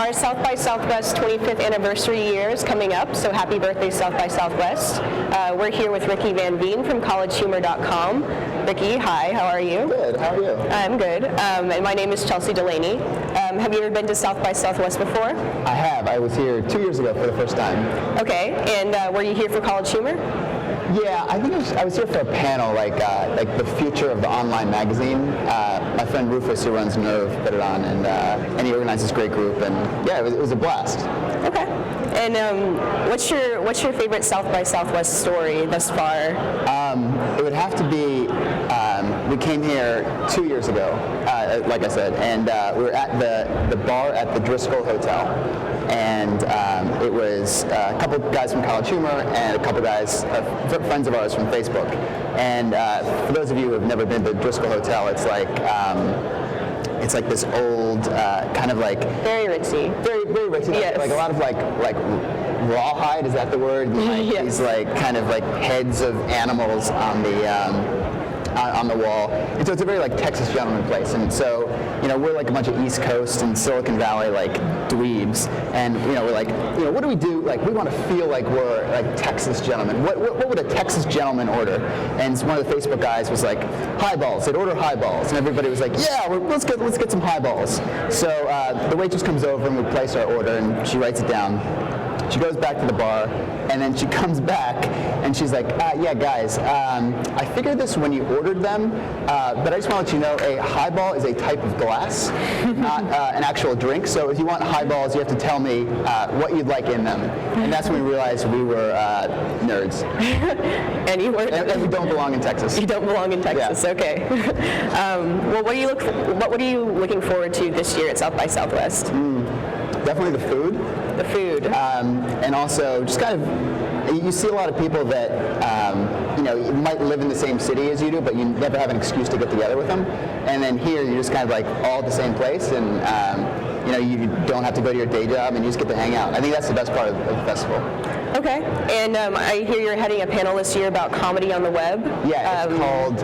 our South by Southwest 25th anniversary year is coming up, so happy birthday South by Southwest. We're here with Ricky Van Veen from collegehumor.com. Ricky, hi, how are you? Good, how are you? I'm good, and my name is Chelsea Delaney. Have you ever been to South by Southwest before? I have. I was here 2 years ago for the first time. Okay, and were you here for College Humor? Yeah, I think I was here for a panel, like the future of the online magazine. My friend Rufus, who runs Nerve, put it on, and he organized this great group, and yeah, it was a blast. Okay. And what's your favorite South by Southwest story thus far? It would have to be, we came here 2 years ago, like I said, and we were at the bar at the Driscoll Hotel. And it was a couple guys from College Humor and a couple guys, friends of ours from Facebook. And for those of you who have never been to the Driscoll Hotel, it's like this old kind of like very ritzy. Very ritzy. Yes. Like a lot of like rawhide, is that the word? Like yes. These like kind of like heads of animals on the wall. And so it's a very like Texas gentleman place. And so, we're like a bunch of East Coast and Silicon Valley like dweebs. And we're like, what do we do? Like we want to feel like we're like Texas gentlemen. What would a Texas gentleman order? And one of the Facebook guys was like, highballs. They'd order highballs. And everybody was like, yeah, let's get some highballs. So the waitress comes over and we place our order and she writes it down. She goes back to the bar, and then she comes back, and she's like, yeah, guys, I figured this when you ordered them, but I just want to let you know, a highball is a type of glass, not an actual drink. So if you want highballs, you have to tell me what you'd like in them. And that's when we realized we were nerds. And you were. And we don't belong in Texas. You don't belong in Texas, yeah. Okay. Well, what are you looking forward to this year at South by Southwest? Definitely the food. The food. And also just kind of, you see a lot of people that, you might live in the same city as you do, but you never have an excuse to get together with them. And then here, you're just kind of like all at the same place, and you don't have to go to your day job, and you just get to hang out. I think that's the best part of the festival. Okay. And I hear you're heading a panel this year about comedy on the web. Yeah, it's called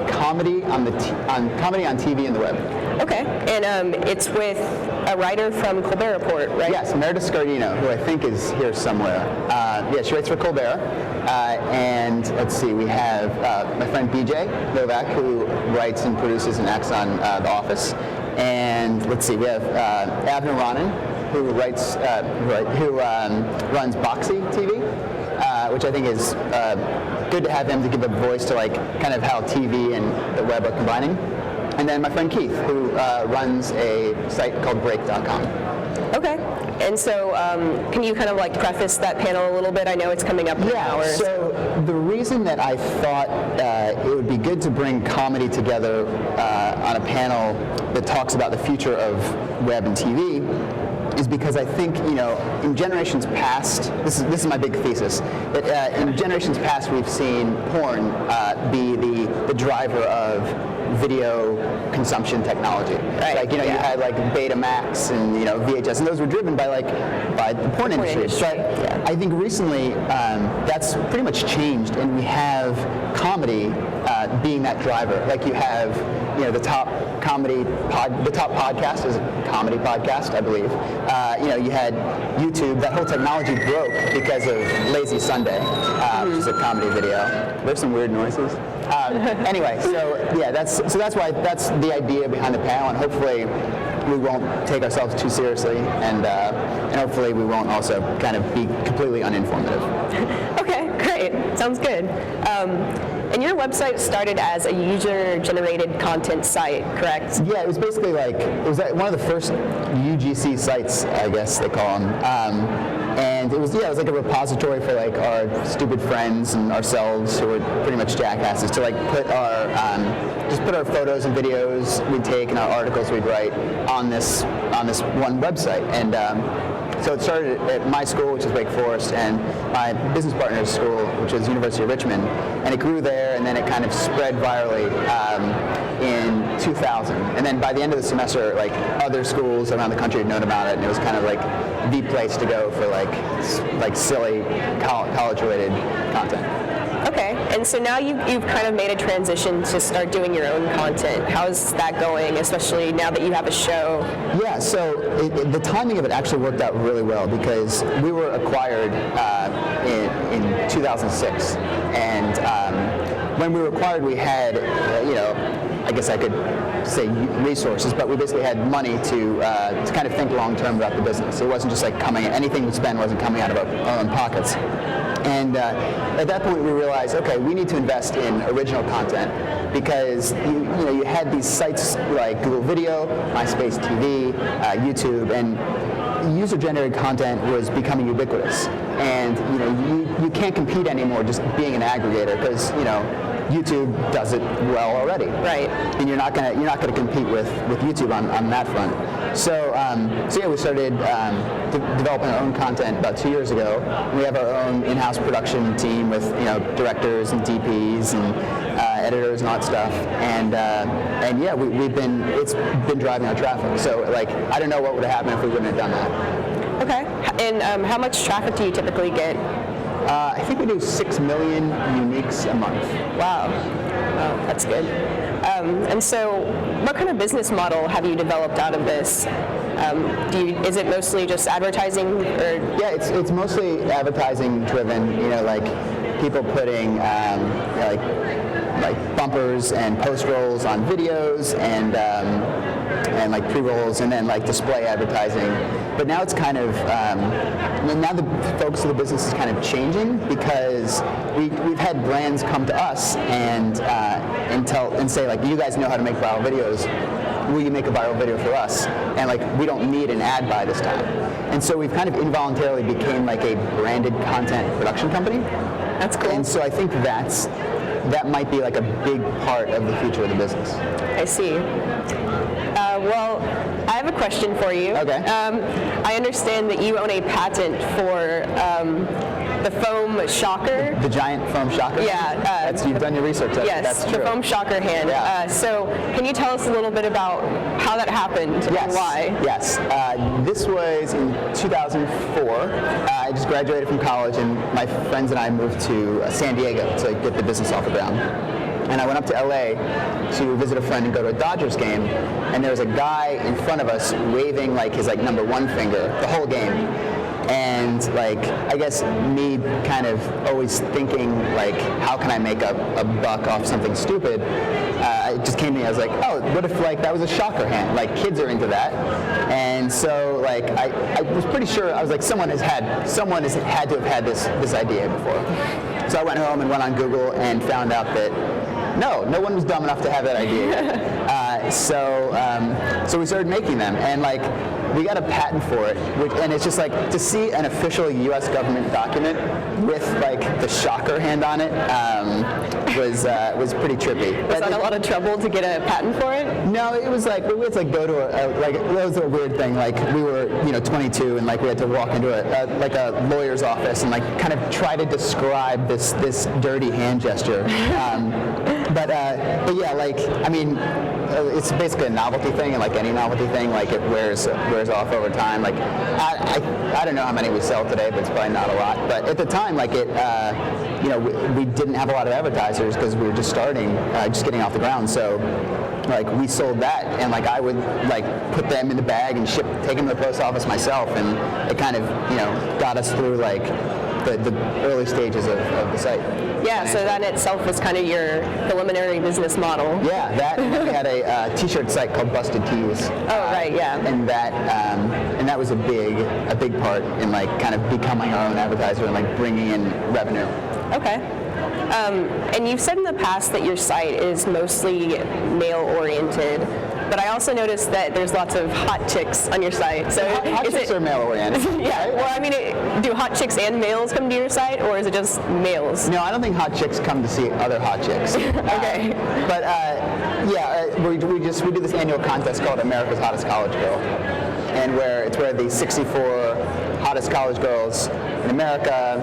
Comedy on TV and the Web. Okay. And it's with a writer from Colbert Report, right? Yes, Meredith Scardino, who I think is here somewhere. Yeah, she writes for Colbert. And let's see, we have my friend BJ Novak, who writes and produces and acts on The Office. And let's see, we have Avner Ronan, who runs Boxy TV, which I think is good to have him to give a voice to like kind of how TV and the web are combining. And then my friend Keith, who runs a site called Break.com. Okay. And so can you kind of like preface that panel a little bit? I know it's coming up in an hour. So the reason that I thought it would be good to bring comedy together on a panel that talks about the future of web and TV is because I think, in generations past, this is my big thesis, that in generations past we've seen porn be the driver of video consumption technology. Right. Like, you had like Betamax and, VHS, and those were driven by the porn industry. But I think recently that's pretty much changed, and we have comedy being that driver. Like you have, the top podcast is a comedy podcast, I believe. You had YouTube. That whole technology broke because of Lazy Sunday, which is a comedy video. There's some weird noises. Anyway, that's why that's the idea behind the panel, and hopefully we won't take ourselves too seriously, and hopefully we won't also kind of be completely uninformative. Okay, great. Sounds good. And your website started as a user-generated content site, correct? Yeah, it was basically it was one of the first UGC sites, I guess they call them. And it was like a repository for like our stupid friends and ourselves who were pretty much jackasses to like put our photos and videos we'd take and our articles we'd write on this one website. And so it started at my school, which is Wake Forest, and my business partner's school, which is University of Richmond, and it grew there, and then it kind of spread virally in 2000. And then by the end of the semester, like other schools around the country had known about it, and it was kind of like the place to go for like silly college-related content. Okay, and so now you've kind of made a transition to start doing your own content. How's that going, especially now that you have a show? Yeah, so the timing of it actually worked out really well because we were acquired in 2006, and when we were acquired, we had, I guess I could say resources, but we basically had money to kind of think long term about the business. It wasn't just like anything we spend wasn't coming out of our own pockets. And at that point, we realized, okay, we need to invest in original content because you had these sites like Google Video, MySpace TV, YouTube, and user-generated content was becoming ubiquitous. And you can't compete anymore just being an aggregator because YouTube does it well already. Right. And you're not gonna compete with YouTube on that front. So yeah, we started developing our own content about 2 years ago. We have our own in-house production team with directors and DPs and editors and all that stuff. And yeah, it's been driving our traffic. So I don't know what would have happened if we wouldn't have done that. Okay. And how much traffic do you typically get? I think we do 6 million uniques a month. Wow. Oh, that's good. And so what kind of business model have you developed out of this? Is it mostly just advertising? Or? Yeah, it's mostly advertising driven, like people putting like bumpers and post rolls on videos and like pre-rolls and then like display advertising. But now it's kind of, now the focus of the business is kind of changing because we've had brands come to us and say like, you guys know how to make viral videos, will you make a viral video for us? And like, we don't need an ad buy this time. And so we've kind of involuntarily became like a branded content production company. That's cool. And so I think that might be like a big part of the future of the business. I see. Well, I have a question for you. Okay. I understand that you own a patent for the foam shocker. The giant foam shocker? Yeah. You've done your research. Yes, that's the true. foam shocker hand. Yeah. So can you tell us a little bit about how that happened and why? Yes. This was in 2004. I just graduated from college, and my friends and I moved to San Diego to get the business off the ground. And I went up to LA to visit a friend and go to a Dodgers game, and there was a guy in front of us waving like his number one finger the whole game. And I guess me kind of always thinking like, how can I make a buck off something stupid? It just came to me. I was like, oh, what if that was a shocker hand? Like kids are into that. And so I was pretty sure. I was like, someone has had to have had this idea before. So I went home and went on Google and found out that no one was dumb enough to have that idea yet. So we started making them, and we got a patent for it, and it's just to see an official U.S. government document with the shocker hand on it was pretty trippy. Was that a lot of trouble to get a patent for it? No, it was we had to go to it was a weird thing. We were 22 and we had to walk into a lawyer's office and kind of try to describe this dirty hand gesture. But yeah, I mean, it's basically a novelty thing, and like any novelty thing, it wears off over time. I don't know how many we sell today, but it's probably not a lot. But at the time, we didn't have a lot of advertisers because we were just starting, just getting off the ground. So we sold that, and I would put them in the bag and take them to the post office myself, and it kind of got us through the early stages of the site. Yeah, so that in itself was kind of your preliminary business model. Yeah, we had a t-shirt site called Busted Tees. Oh, right, yeah. And that was a big part in kind of becoming our own advertiser and bringing in revenue. Okay. And you've said in the past that your site is mostly male-oriented, but I also noticed that there's lots of hot chicks on your site. So hot chicks are male-oriented. Yeah. Well, I mean, do hot chicks and males come to your site, or is it just males? No, I don't think hot chicks come to see other hot chicks. Okay. But we do this annual contest called America's Hottest College Girl, and where the 64 hottest college girls in America.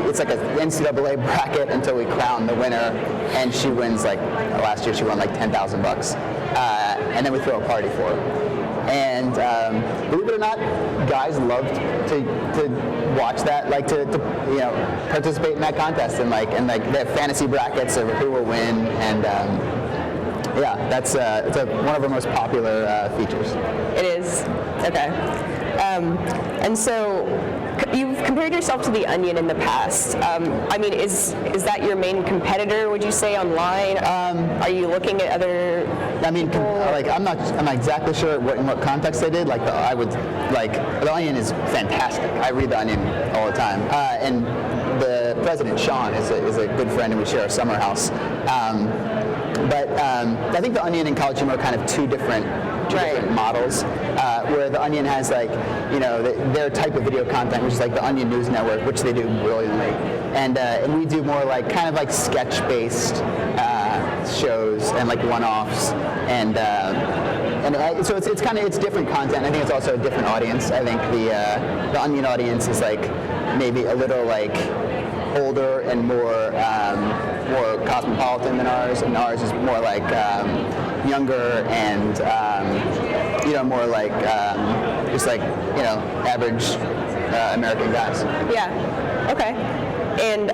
It's like an NCAA bracket until we crown the winner, and she wins last year she won $10,000, and then we throw a party for her. And believe it or not, guys love to watch that, to participate in that contest, and they have fantasy brackets of who will win, and Yeah, that's it's one of our most popular features. It is. Okay. And so you've compared yourself to The Onion in the past. I mean, is that your main competitor, would you say, online? Are you looking at other I mean, like I'm not exactly sure in what context they did. Like The Onion is fantastic. I read The Onion all the time, and the president Sean is a good friend, and we share a summer house. But I think The Onion and College Humor are kind of two different models, where The Onion has their type of video content, which is like The Onion News Network, which they do brilliantly, and we do more like kind of like sketch-based shows and like one-offs, and so it's different content. I think it's also a different audience. I think the Onion audience is like maybe a little like older and more cosmopolitan than ours, and ours is more like younger and more like just like average American guys. Yeah. Okay. And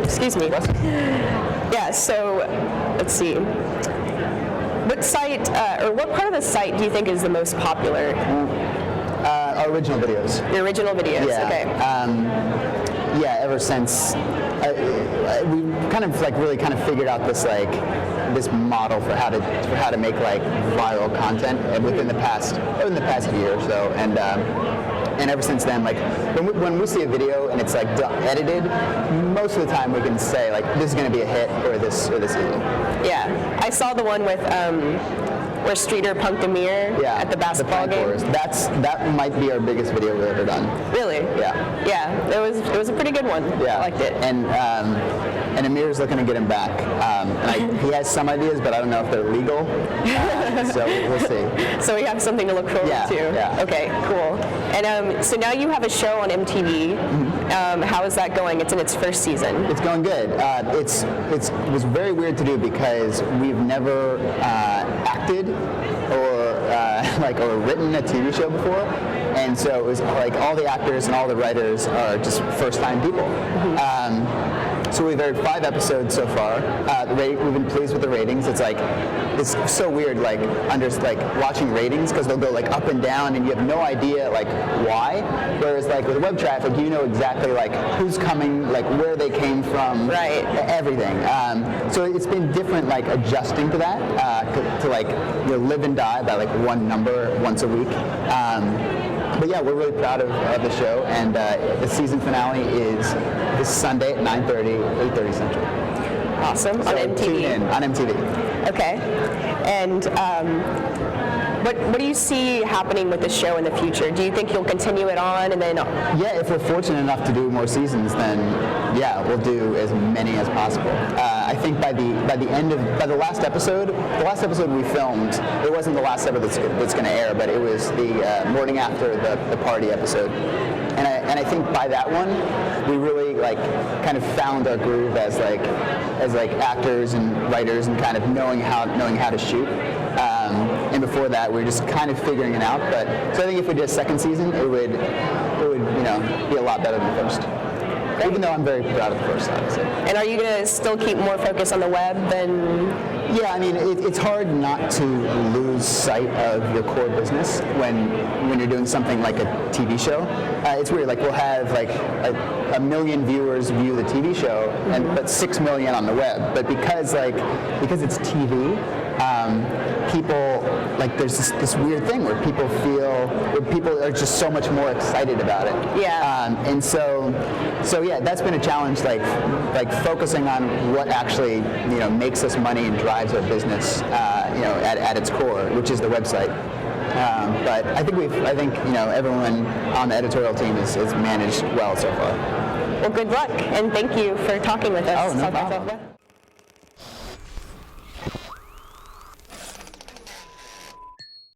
excuse me. Yeah. So let's see. What site or what part of the site do you think is the most popular? Our original videos. The original videos. Yeah. Okay. Yeah. Ever since we kind of like really kind of figured out this model for how to make like viral content within the past year or so, and ever since then, like when we see a video and it's like edited, most of the time we can say like this is going to be a hit or this isn't. Yeah, I saw the one with where Streeter punked Amir at the basketball game. That might be our biggest video we've ever done. Really? Yeah. Yeah, it was a pretty good one. Yeah, I liked it. And Amir's looking to get him back. He has some ideas, but I don't know if they're legal. So we'll see. So we have something to look forward to. Yeah. Okay, cool. And so now you have a show on MTV. Mm-hmm. How is that going? It's in its first season. It's going good. It was very weird to do because we've never acted or written a TV show before, and so it was like all the actors and all the writers are just first-time people. Mm-hmm. So we've aired 5 episodes so far. We've been pleased with the ratings. It's so weird, like watching ratings, because they'll go like up and down, and you have no idea like why. Whereas like with web traffic, you know exactly like who's coming, like where they came from, right? Everything. So it's been different, like adjusting to that, to like live and die by like one number once a week. But yeah, we're really proud of the show, and the season finale is this Sunday at 9:30, 8:30 Central. Awesome. So on MTV. Tune in on MTV. Okay. And what do you see happening with the show in the future? Do you think you'll continue it on, and then? Yeah, if we're fortunate enough to do more seasons, then yeah, we'll do as many as possible. I think by the last episode we filmed, it wasn't the last episode that's going to air, but it was the morning after the party episode. And I think by that one, we really like kind of found our groove as actors and writers, and kind of knowing how to shoot. And before that, we were just kind of figuring it out. But so I think if we did a second season, it would be a lot better than the first. Even though I'm very proud of the first, obviously. And are you going to still keep more focus on the web than? Yeah, I mean, it's hard not to lose sight of your core business when you're doing something like a TV show. It's weird, like we'll have like a million viewers view the TV show, but 6 million on the web. But because it's TV, people like there's this weird thing where people are just so much more excited about it. Yeah. And so yeah, that's been a challenge, like focusing on what actually makes us money and drives our business at its core, which is the website. But I think everyone on the editorial team is managed well so far. Well, good luck, and thank you for talking with us. Oh, no problem.